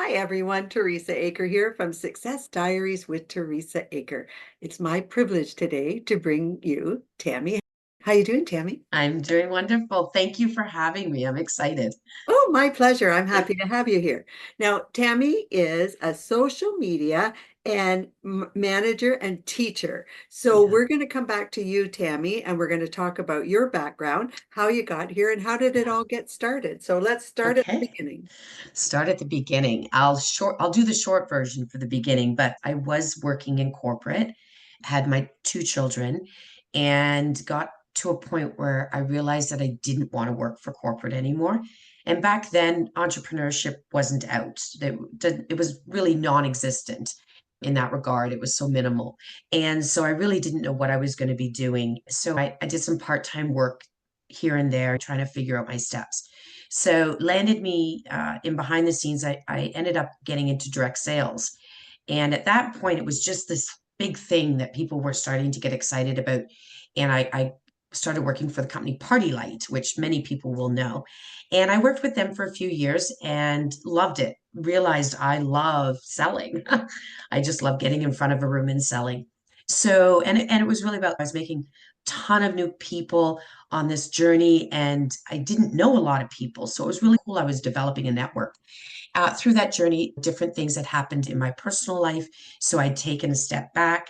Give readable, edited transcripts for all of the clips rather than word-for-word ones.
Hi everyone, Teresa Aker here from Success Diaries with Teresa Aker. It's my privilege today to bring you Tammy. How you doing, Tammy? I'm doing wonderful. Thank you for having me. I'm excited. Oh, my pleasure. I'm happy to have you here. Now, Tammy is a social media and manager and teacher. So Yeah, we're going to come back to you, Tammy, and we're going to talk about your background, how you got here, and how did it yeah. all get started. So let's start at the Okay. beginning. Start at the beginning. I'll do the short version for the beginning, but I was working in corporate, had my two children, and got to a point where I realized that I didn't want to work for corporate anymore. And back then, entrepreneurship wasn't out. It was really non-existent in that regard. It was so minimal. And so I really didn't know what I was going to be doing. So I did some part-time work here and there, trying to figure out my steps. So landed me in behind the scenes. I ended up getting into direct sales. And at that point, it was just this big thing that people were starting to get excited about. And I started working for the company Party Light, which many people will know. And I worked with them for a few years and loved it. Realized I love selling. I just love getting in front of a room and selling. So, and it was really about, I was making a ton of new people on this journey, and I didn't know a lot of people. So it was really cool. I was developing a network. Through that journey, different things had happened in my personal life. So I'd taken a step back.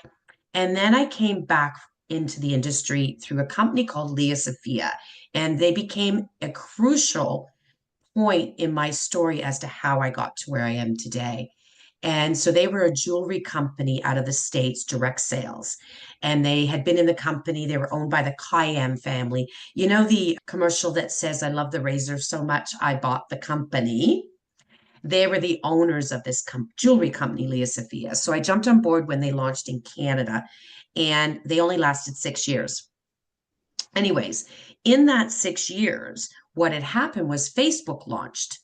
And then I came back into the industry through a company called Leah Sophia. And they became a crucial point in my story as to how I got to where I am today. And so they were a jewelry company out of the States, direct sales. And they had been in the company. They were owned by the Cayenne family. You know, the commercial that says, I love the razor so much, I bought the company. They were the owners of this jewelry company, Leah Sophia. So I jumped on board when they launched in Canada, and they only lasted 6 years. Anyways, in that 6 years, what had happened was Facebook launched.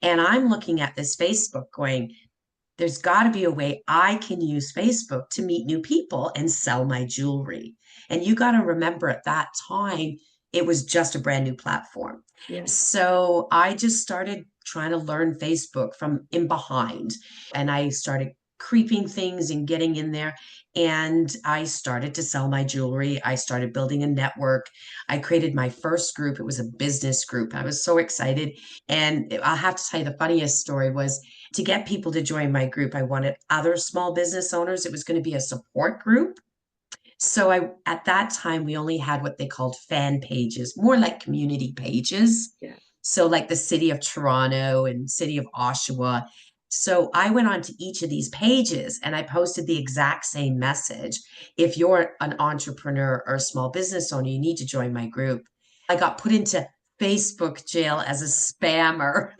And I'm looking at this Facebook going, there's got to be a way I can use Facebook to meet new people and sell my jewelry. And you got to remember at that time, it was just a brand new platform. Yeah. So I just started trying to learn Facebook from in behind. And I started creeping things and getting in there. And I started to sell my jewelry. I started building a network. I created my first group. It was a business group. I was so excited. And I'll have to tell you the funniest story was to get people to join my group. I wanted other small business owners. It was going to be a support group. So at that time we only had what they called fan pages, more like community pages. Yeah. So like the city of Toronto and city of Oshawa. So I went on to each of these pages and I posted the exact same message. If you're an entrepreneur or a small business owner, you need to join my group. I got put into Facebook jail as a spammer.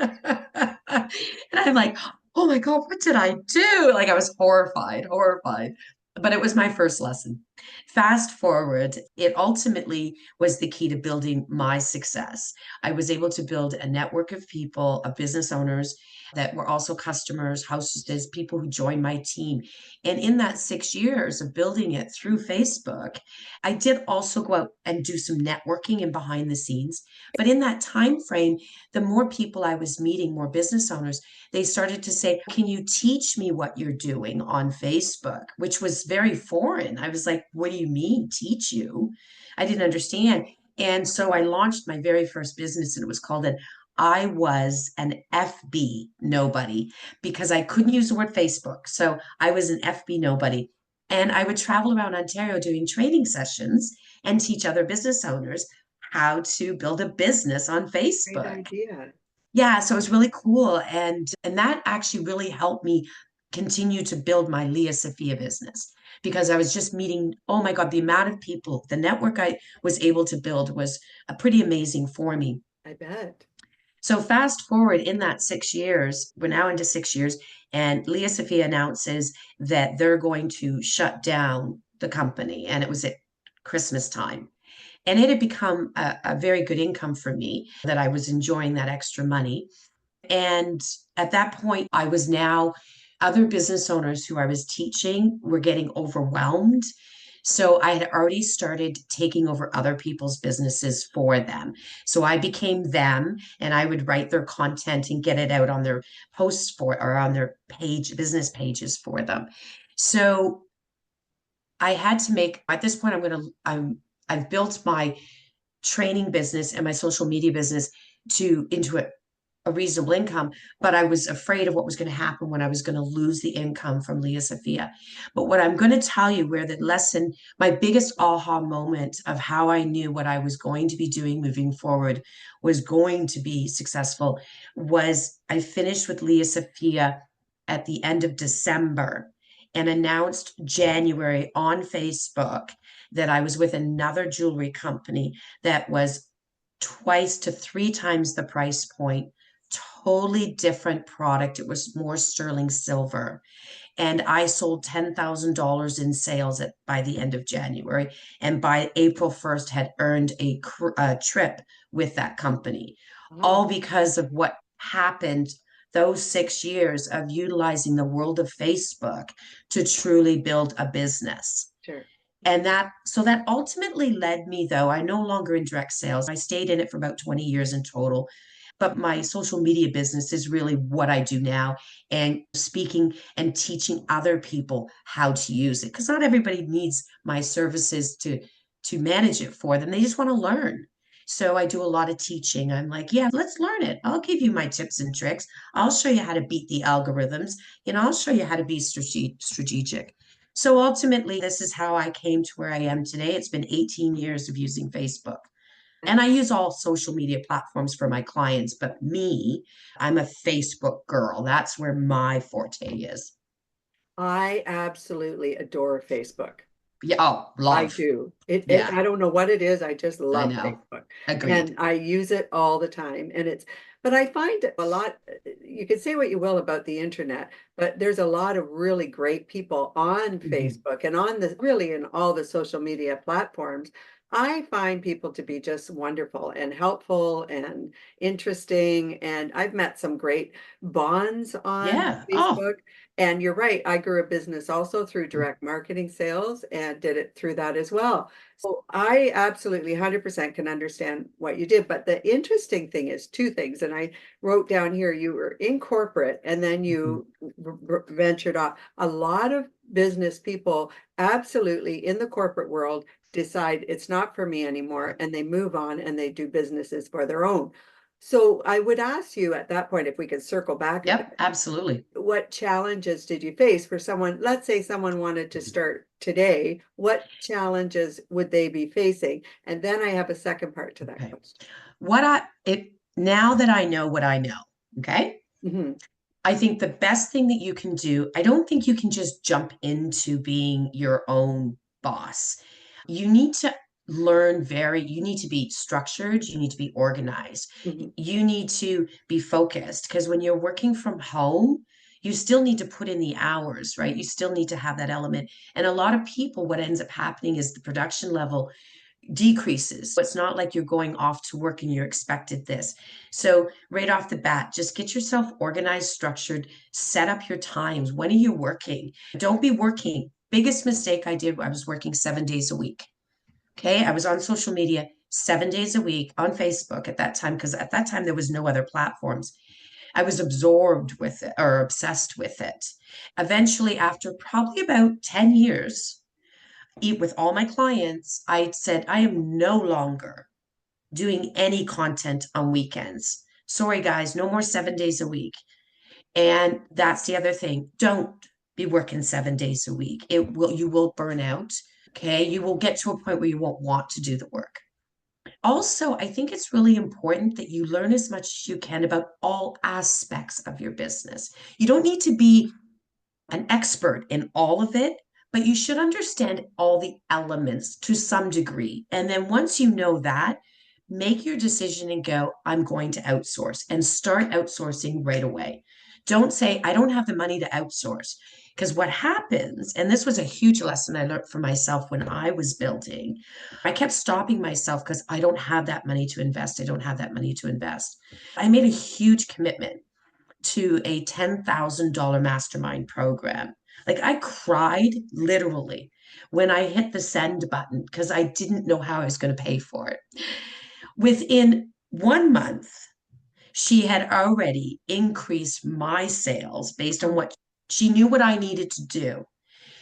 And I'm like, oh my God, what did I do? Like I was horrified, horrified. But it was my first lesson. Fast forward, it ultimately was the key to building my success. I was able to build a network of people, of business owners that were also customers, hostesses, people who joined my team. And in that 6 years of building it through Facebook, I did also go out and do some networking and behind the scenes. But in that time frame, the more people I was meeting, more business owners, they started to say, can you teach me what you're doing on Facebook? Which was very foreign. I was like, what do you mean, teach you? I didn't understand. And so I launched my very first business, and it was called an I was an FB nobody because I couldn't use the word Facebook. So I was an FB nobody. And I would travel around Ontario doing training sessions and teach other business owners how to build a business on Great Facebook. idea. Yeah, so it was really cool, and that actually really helped me continue to build my Leah Sophia business because I was just meeting, oh my God, the amount of people, the network I was able to build was a pretty amazing for me. I bet. So fast forward in that 6 years, we're now into 6 years, and Leah Sophia announces that they're going to shut down the company, and it was at Christmas time. And it had become a very good income for me that I was enjoying that extra money. And at that point, I was now, other business owners who I was teaching were getting overwhelmed. So I had already started taking over other people's businesses for them. So I became them and I would write their content and get it out on their posts for or on their page, business pages for them. So I had to make at this point, I've built my training business and my social media business to into a reasonable income, but I was afraid of what was going to happen when I was going to lose the income from Leah Sophia. But what I'm going to tell you, where the lesson, my biggest aha moment of how I knew what I was going to be doing moving forward was going to be successful, was I finished with Leah Sophia at the end of December and announced January on Facebook that I was with another jewelry company that was twice to three times the price point, totally different product. It was more sterling silver. And I sold $10,000 in sales by the end of January. And by April 1st, had earned a trip with that company, Wow. all because of what happened those 6 years of utilizing the world of Facebook to truly build a business. Sure. And that ultimately led me, though, I no longer in direct sales. I stayed in it for about 20 years in total. But my social media business is really what I do now, and speaking and teaching other people how to use it. Because not everybody needs my services to manage it for them. They just want to learn. So I do a lot of teaching. I'm like, yeah, let's learn it. I'll give you my tips and tricks. I'll show you how to beat the algorithms. I'll show you how to be strategic. So ultimately, this is how I came to where I am today. It's been 18 years of using Facebook. And I use all social media platforms for my clients, but me, I'm a Facebook girl. That's where my forte is. I absolutely adore Facebook. Yeah, oh, I love. do. Yeah, I don't know what it is. I just I love know. Facebook Agreed. and I use it all the time. But I find a lot, you can say what you will about the internet, but there's a lot of really great people on Mhm. Facebook and on really in all the social media platforms. I find people to be just wonderful and helpful and interesting. And I've met some great bonds on Yeah. Oh, Facebook. And you're right, I grew a business also through direct marketing sales and did it through that as well. So I absolutely 100% can understand what you did. But the interesting thing is two things. And I wrote down here, you were in corporate and then mhm. you ventured off. A lot of business people absolutely in the corporate world decide it's not for me anymore and they move on and they do businesses for their own. So I would ask you at that point if we could circle back a bit, Yep, absolutely. what challenges did you face for someone, let's say someone wanted to start today, what challenges would they be facing? And then I have a second part to that Okay. question. What I it Now that I know what I know, okay? Hmm. I think the best thing that you can do, I don't think you can just jump into being your own boss. You need to you need to be structured, you need to be organized, Hmm. you need to be focused because when you're working from home, you still need to put in the hours, right? You still need to have that element. And a lot of people, what ends up happening is the production level decreases. It's not like you're going off to work and you're expected this. So, right off the bat, just get yourself organized, structured, set up your times. When are you working? Don't be working. Biggest mistake I did, I was working 7 days a week. Okay. I was on social media 7 days a week on Facebook at that time, because at that time there was no other platforms. I was absorbed with it or obsessed with it. Eventually, after probably about 10 years, eat with all my clients, I said, I am no longer doing any content on weekends. Sorry, guys, no more 7 days a week. And that's the other thing. Don't be working 7 days a week. You will burn out. Okay. You will get to a point where you won't want to do the work. Also, I think it's really important that you learn as much as you can about all aspects of your business. You don't need to be an expert in all of it, but you should understand all the elements to some degree. And then once you know that, make your decision and go, I'm going to outsource and start outsourcing right away. Don't say, I don't have the money to outsource. Because what happens, and this was a huge lesson I learned for myself when I was building, I kept stopping myself because I don't have that money to invest. I don't have that money to invest. I made a huge commitment to a $10,000 mastermind program. Like I cried literally. when I hit the send button because I didn't know how I was going to pay for it. Within 1 month, she had already increased my sales based on what she knew what I needed to do.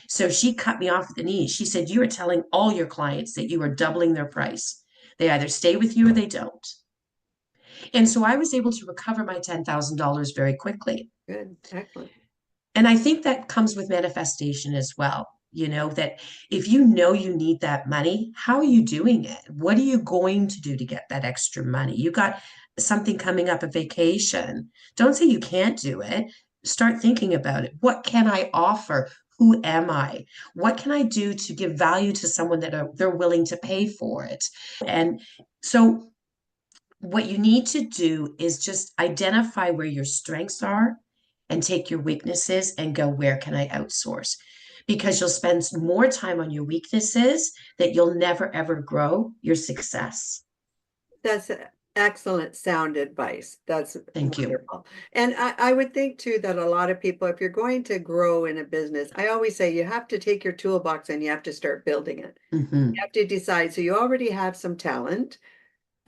So she cut me off at the knees. She said, "You are telling all your clients that you are doubling their price. They either stay with you or they don't." And so I was able to recover my $10,000 very quickly. Good. Excellent. And I think that comes with manifestation as well. That if you know you need that money, how are you doing it? What are you going to do to get that extra money? You got something coming up, a vacation. Don't say you can't do it. Start thinking about it. What can I offer? Who am I? What can I do to give value to someone that they're willing to pay for it? And so what you need to do is just identify where your strengths are and take your weaknesses and go, where can I outsource? Because you'll spend more time on your weaknesses that you'll never ever grow your success. That's excellent sound advice. That's Thank you. wonderful. And I would think too that a lot of people, if you're going to grow in a business, I always say you have to take your toolbox and you have to start building it. Hmm. You have to decide. So you already have some talent.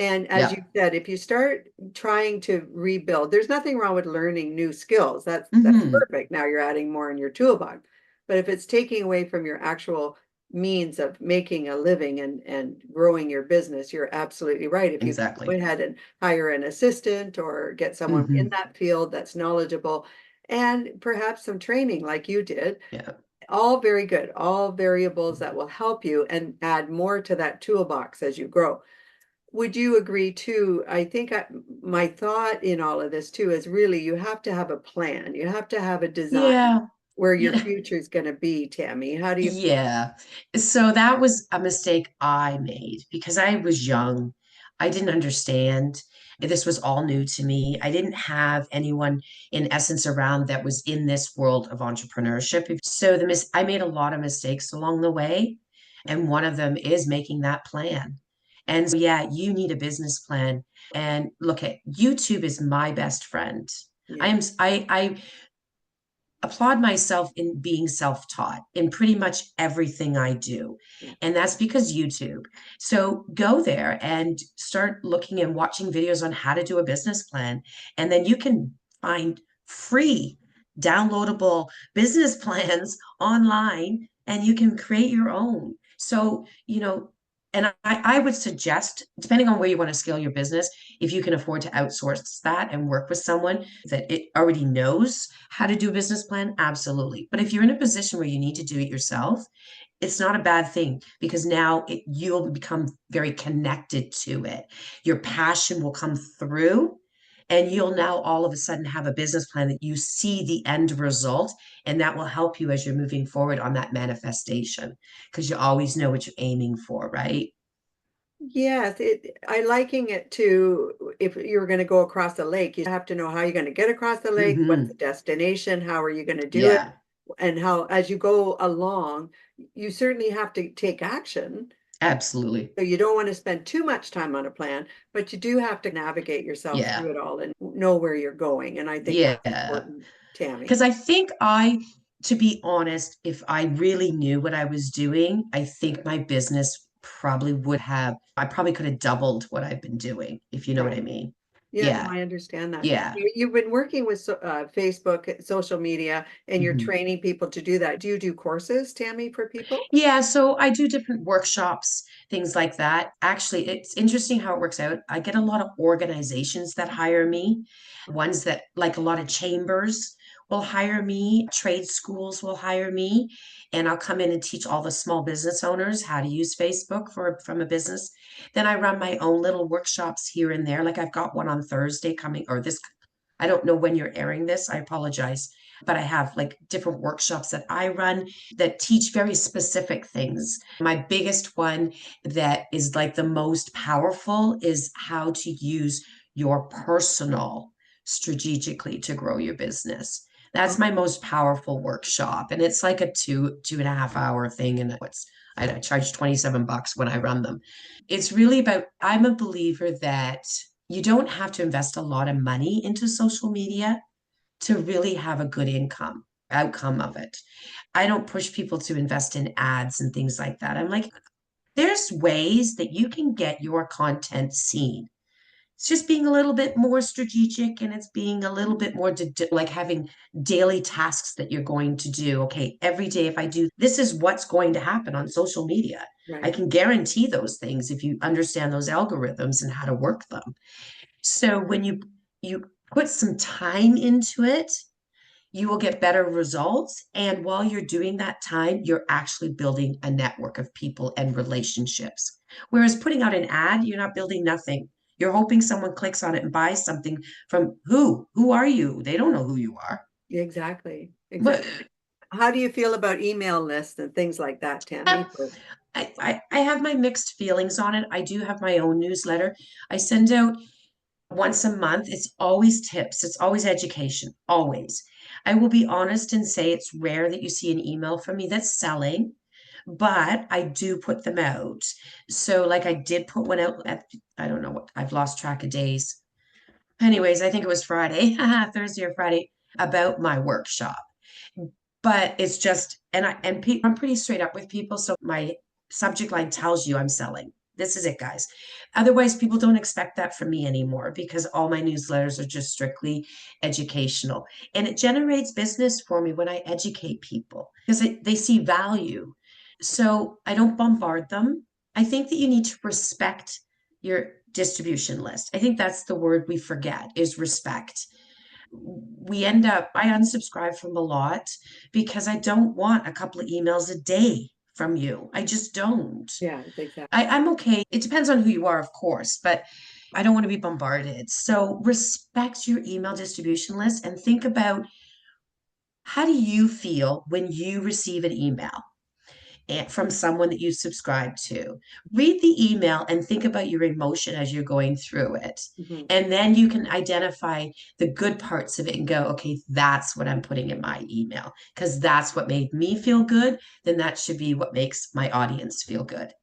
And as you Yeah. said, if you start trying to rebuild, there's nothing wrong with learning new skills. That's Hmm. perfect. Now you're adding more in your toolbox. But if it's taking away from your actual means of making a living and growing your business, you're absolutely right. If you go Exactly. ahead and hire an assistant or get someone in Hmm. that field that's knowledgeable and perhaps some training like you did, Yeah. all very good, all variables that will help you and add more to that toolbox as you grow. Would you agree too? I think my thought in all of this too is really you have to have a plan. You have to have a design Yeah. where your Yeah. future is going to be, Tammy. How do you? Yeah. So that was a mistake I made because I was young. I didn't understand. This was all new to me. I didn't have anyone in essence around that was in this world of entrepreneurship. So I made a lot of mistakes along the way, and one of them is making that plan. And so, yeah, you need a business plan. And look at YouTube is my best friend. I Yeah, am I applaud myself in being self-taught in pretty much everything I do. yeah. And that's because YouTube. So go there and start looking and watching videos on how to do a business plan. And then you can find free downloadable business plans online and you can create your own. So, and I would suggest, depending on where you want to scale your business, if you can afford to outsource that and work with someone that it already knows how to do a business plan, absolutely. But if you're in a position where you need to do it yourself, it's not a bad thing because now you'll become very connected to it. Your passion will come through, and you'll now all of a sudden have a business plan that you see the end result, and that will help you as you're moving forward on that manifestation because you always know what you're aiming for, right? Yes, I liking it to if you're going to go across the lake, you have to know how you're going to get across the lake, what's the Hmm. destination, how are you going to do it, Yeah, and how as you go along, you certainly have to take action. absolutely. So you don't want to spend too much time on a plan, but you do have to navigate yourself Yeah, through it all and know where you're going. And I think that's yeah. important, Tammy. Because to be honest, if I really knew what I was doing, I think my business probably I probably could have doubled what I've been doing, if you know what I Right. mean. Yeah, no, Yeah, I understand that. yeah. You've been working with Facebook, social media, and you're Mhm. training people to do that. Do you do courses, Tammy, for people? Yeah, so I do different workshops, things like that. Actually, it's interesting how it works out. I get a lot of organizations that hire me, ones that, like a lot of chambers will hire me, trade schools will hire me, and I'll come in and teach all the small business owners how to use Facebook from a business. Then I run my own little workshops here and there. Like I've got one on Thursday coming, or this, I don't know when you're airing this. I apologize. But I have like different workshops that I run that teach very specific things. My biggest one that is like the most powerful is how to use your personal strategically to grow your business. That's my most powerful workshop. And it's like a 2.5 hour thing. And I charge $27 when I run them. It's really about, I'm a believer that you don't have to invest a lot of money into social media to really have a good income. outcome of it. I don't push people to invest in ads and things like that. I'm like, there's ways that you can get your content seen. It's just being a little bit more strategic, and it's being a little bit more like having daily tasks that you're going to do. Okay, every day if I do, this is what's going to happen on social media. I Right. can guarantee those things if you understand those algorithms and how to work them. So when you put some time into it, you will get better results. And while you're doing that time, you're actually building a network of people and relationships. Whereas putting out an ad, you're not building nothing. You're hoping someone clicks on it and buys something from who? Who are you? They don't know who you are. Exactly. But Exactly. How do you feel about email lists and things like that, Tammy? I have my mixed feelings on it. I do have my own newsletter. I send out once a month. It's always tips, it's always education, always. I will be honest and say it's rare that you see an email from me that's selling, but I do put them out. So, like, I did put one out at, I don't know what, I've lost track of days. Anyways, I think it was Friday, Thursday or Friday, about my workshop. But it's just, I'm pretty straight up with people. So my subject line tells you I'm selling. This is it, guys. Otherwise, people don't expect that from me anymore because all my newsletters are just strictly educational. And it generates business for me when I educate people because they see value. So I don't bombard them. I think that you need to respect your distribution list. I think that's the word we forget is respect. I unsubscribe from a lot because I don't want a couple of emails a day from you. I just don't. Yeah, exactly. I'm okay. It depends on who you are, of course, but I don't want to be bombarded. So respect your email distribution list and think about, how do you feel when you receive an email from someone that you subscribe to? Read the email and think about your emotion as you're going through it. Mhm. And then you can identify the good parts of it and go, okay, that's what I'm putting in my email because that's what made me feel good. Then that should be what makes my audience feel good.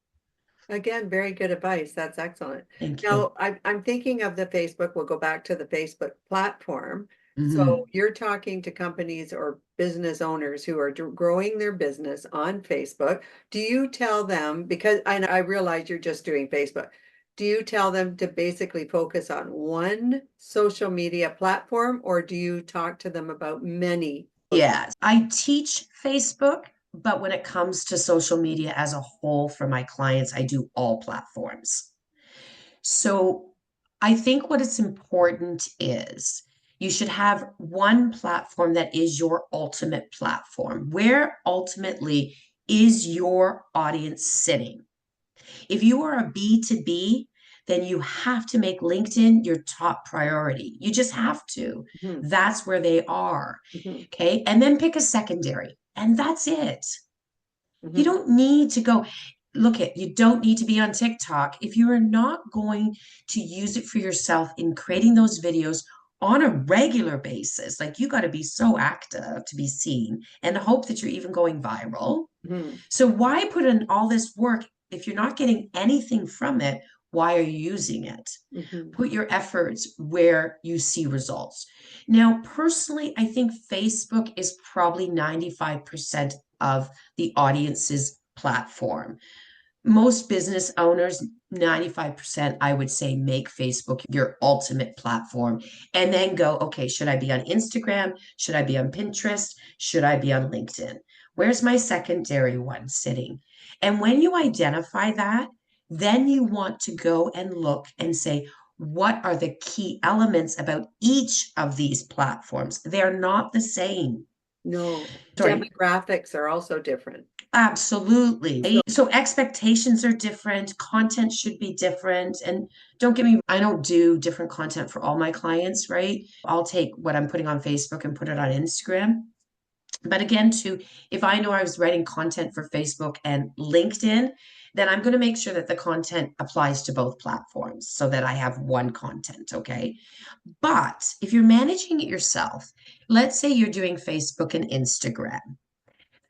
Again, very good advice. That's excellent. Thank you. Now, I'm thinking of the Facebook. We'll go back to the Facebook platform. So Mhm. you're talking to companies or business owners who are growing their business on Facebook. Do you tell them, because I realize you're just doing Facebook, do you tell them to basically focus on one social media platform, or do you talk to them about many social? Yes, I teach Facebook, but when it comes to social media as a whole for my clients, I do all platforms. So I think what is important is you should have one platform that is your ultimate platform. Where ultimately is your audience sitting? If you are a B2B, then you have to make LinkedIn your top priority. You just have to. Mhm, That's where they are. mhm, Okay. And then pick a secondary, and that's it. You mhm, don't need to go you don't need to be on TikTok if you are not going to use it for yourself in creating those videos on a regular basis. Like, you got to be so active to be seen and hope that you're even going viral. mhm, So why put in all this work if you're not getting anything from it? Why are you using it? mhm. Put your efforts where you see results. Now, personally, I think Facebook is probably 95% of the audience's platform. Most business owners, 95%, I would say, make Facebook your ultimate platform and then go, okay, should I be on Instagram? Should I be on Pinterest? Should I be on LinkedIn? Where's my secondary one sitting? And when you identify that, then you want to go and look and say, what are the key elements about each of these platforms? They're not the same. No, Sorry. demographics are also different. Absolutely. So, So expectations are different, content should be different. And don't get me, I don't do different content for all my clients, right? I'll take what I'm putting on Facebook and put it on Instagram. But again, too, if I know I was writing content for Facebook and LinkedIn, then I'm going to make sure that the content applies to both platforms so that I have one content, okay? But if you're managing it yourself, let's say you're doing Facebook and Instagram.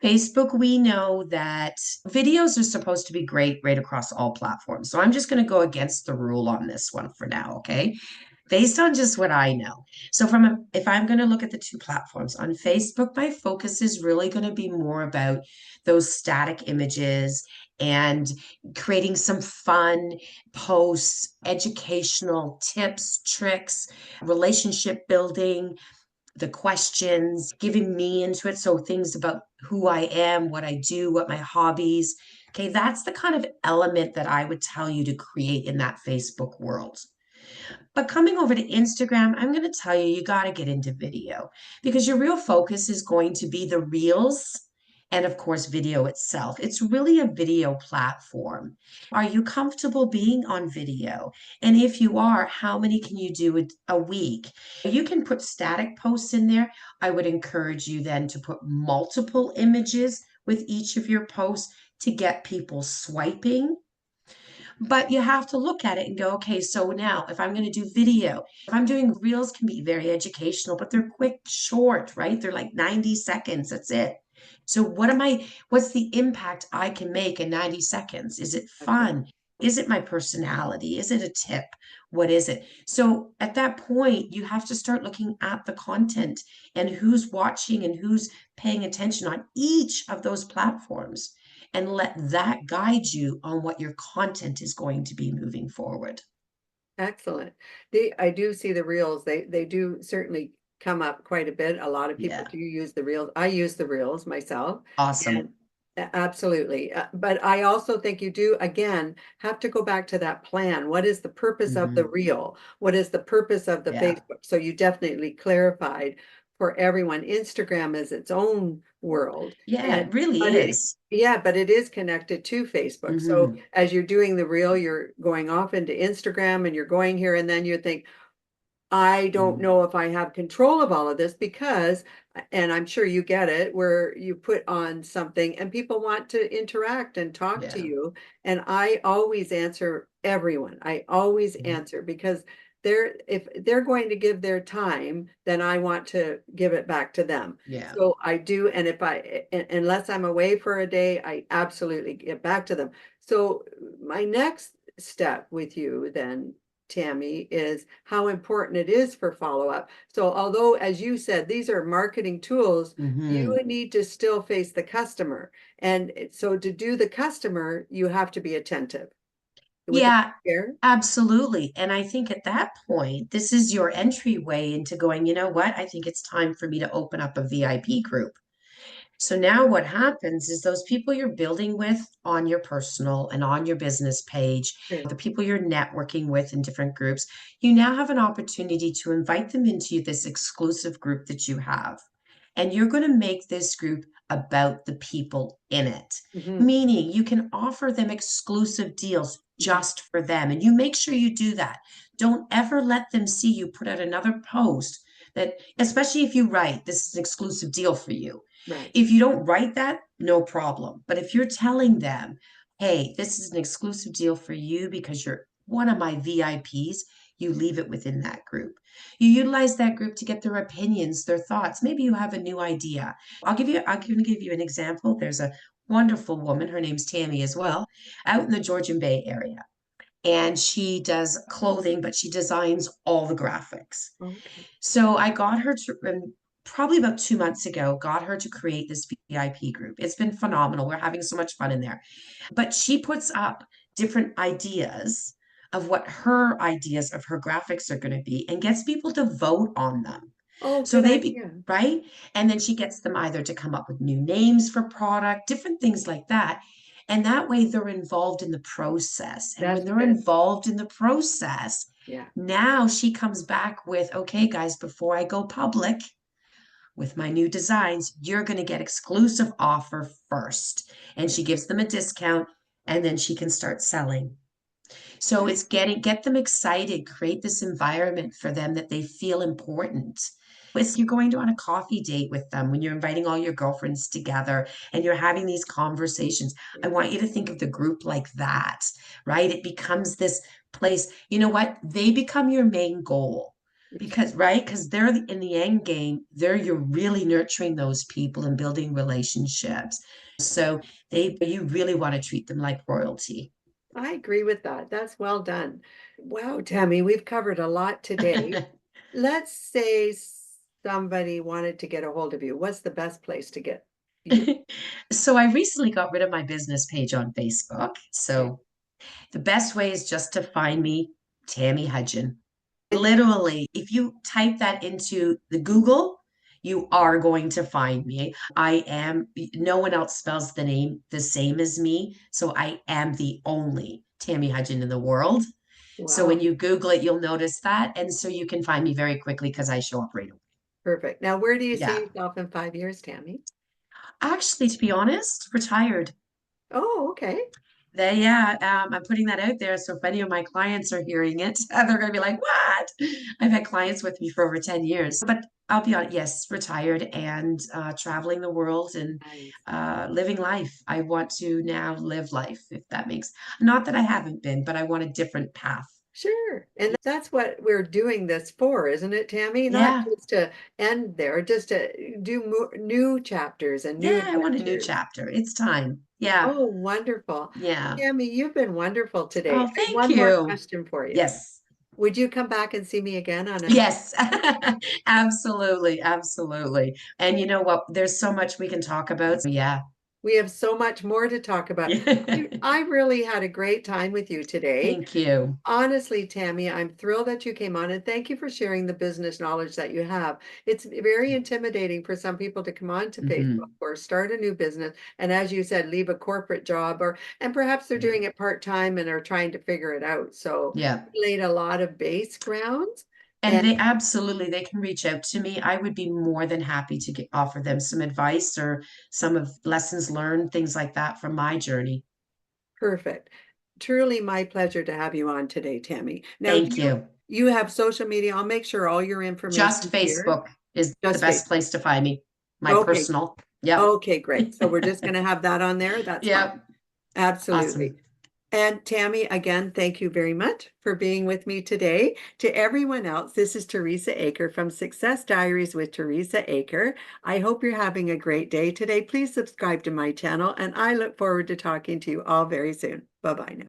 Facebook, we know that videos are supposed to be great right across all platforms. So I'm just going to go against the rule on this one for now, okay? based on just what I know. So if I'm going to look at the two platforms on Facebook, my focus is really going to be more about those static images and creating some fun posts, educational tips, tricks, relationship building, the questions, giving me into it. So things about who I am, what I do, what my hobbies. Okay, that's the kind of element that I would tell you to create in that Facebook world. But coming over to Instagram, I'm going to tell you, you got to get into video because your real focus is going to be the reels and, of course, video itself. It's really a video platform. Are you comfortable being on video? And if you are, how many can you do a week? You can put static posts in there. I would encourage you then to put multiple images with each of your posts to get people swiping, but you have to look at it and go, okay, so now if I'm going to do video, if I'm doing reels can be very educational, but they're quick, short, right? They're like 90 seconds. That's it. So what's the impact I can make in 90 seconds? Is it Exactly. fun? Is it my personality? Is it a tip? What is it? So at that point, you have to start looking at the content and who's watching and who's paying attention on each of those platforms and let that guide you on what your content is going to be moving forward. Excellent. I do see the reels. They do certainly come up quite a bit. A lot of people Yeah. do use the reels. I use the reels myself. Awesome. And absolutely. But I also think you do, again, have to go back to that plan. What is the purpose of the Hmm. reel? What is the purpose of the Yeah. Facebook? So you definitely clarified for everyone. Instagram is its own world. Yeah, And it really but it is. yeah, but it is connected to Facebook. So Hmm. as you're doing the reel, you're going off into Instagram and you're going here, and then you think, I don't Hmm. know if I have control of all of this because, and I'm sure you get it, where you put on something and people want to interact and talk to Yeah. you. And I always answer everyone. I always Mhm. answer because if they're going to give their time, then I want to give it back to them. Yeah. So I do, and if unless I'm away for a day, I absolutely get back to them. So my next step with you then, Tammy, is how important it is for follow-up. So although, as you said, these are marketing tools, you Hmm. need to still face the customer. And so to do the customer, you have to be attentive. Would that Yeah, be fair? absolutely. And I think at that point, this is your entryway into going, you know what? I think it's time for me to open up a VIP group. So now what happens is those people you're building with on your personal and on your business page, Sure. the people you're networking with in different groups, you now have an opportunity to invite them into this exclusive group that you have. And you're going to make this group about the people in it, Mhm, meaning you can offer them exclusive deals mhm. just for them. And you make sure you do that. Don't ever let them see you put out another post that, especially if you write, this is an exclusive deal for you. Right. If you don't write that, no problem. But if you're telling them, hey, this is an exclusive deal for you because you're one of my VIPs, you leave it within that group. You utilize that group to get their opinions, their thoughts. Maybe you have a new idea. I'm going to give you an example. There's a wonderful woman, her name's Tammy as well, out in the Georgian Bay area. And she does clothing, but she designs all the graphics. Okay. So I got her to, probably about 2 months ago, got her to create this VIP group. It's been phenomenal. We're having so much fun in there. But she puts up different ideas of what her ideas of her graphics are going to be and gets people to vote on them. Oh, So good they be idea. right. And then she gets them either to come up with new names for product, different things like that. And that way they're involved in the process. And when That's they're good. involved in the process, Yeah. now she comes back with, okay, guys, before I go public with my new designs, you're going to get exclusive offer first. And Yeah. she gives them a discount and then she can start selling. So it's get them excited, create this environment for them that they feel important. It's you're going to on a coffee date with them when you're inviting all your girlfriends together and you're having these conversations. I Yeah. want you to think of the group like that, right? It becomes this place. You know what? They become your main goal because, right? Because they're in the end game, you're really nurturing those people and building relationships. So you really want to treat them like royalty. I agree with that. That's well done. Wow, Tammy, we've covered a lot today. Let's say somebody wanted to get a hold of you. What's the best place to get you? So I recently got rid of my business page on Facebook. Okay. So the best way is just to find me, Tammy Hudgin. Literally, if you type that into the Google, you are going to find me. No one else spells the name the same as me. So I am the only Tammy Hudgin in the world. So when Wow, you Google it, you'll notice that. And so you can find me very quickly because I show up right away. perfect. Now, where do you see Yeah. yourself in 5 years, Tammy? Actually, to be honest, retired. Oh, okay. I'm putting that out there. So if any of my clients are hearing it, they're going to be like, "What?" I've had clients with me for over 10 years, but I'll be honest, yes, retired and traveling the world and Nice. living life. I want to now live life, if that makes, not that I haven't been, but I want a different path. Sure. And that's what we're doing this for, isn't it, Tammy? Not Yeah. just to end there, just to do new chapters and new Yeah. I want a new adventures. chapter. It's time. Yeah. Oh, wonderful. Yeah. Tammy, you've been wonderful today. Oh, I have thank one more you. question for you. Yes. Would you come back and see me again on another? Yes, absolutely, absolutely. And you know what? There's so much we can talk about. So yeah. We have so much more to talk about. I really had a great time with you today. Thank you. Honestly, Tammy, I'm thrilled that you came on and thank you for sharing the business knowledge that you have. It's very intimidating for some people to come onto Facebook Hmm. or start a new business. And as you said, leave a corporate job and perhaps they're doing it part-time and are trying to figure it out. So Yeah. you laid a lot of base grounds. And And they can reach out to me. I would be more than happy to offer them some advice or some of lessons learned, things like that from my journey. perfect. Truly my pleasure to have you on today, Tammy. Now, Thank you. you have social media? I'll make sure all your information Just is here. Facebook is the Just best Facebook. place to find me. My Okay. personal. Yep. Okay, great. So we're just going to have that on there. That's fine. Yep. Absolutely. Awesome. And Tammy, again, thank you very much for being with me today. To everyone else, this is Teresa Aker from Success Diaries with Teresa Aker. I hope you're having a great day today. Please subscribe to my channel, and I look forward to talking to you all very soon. Bye-bye now.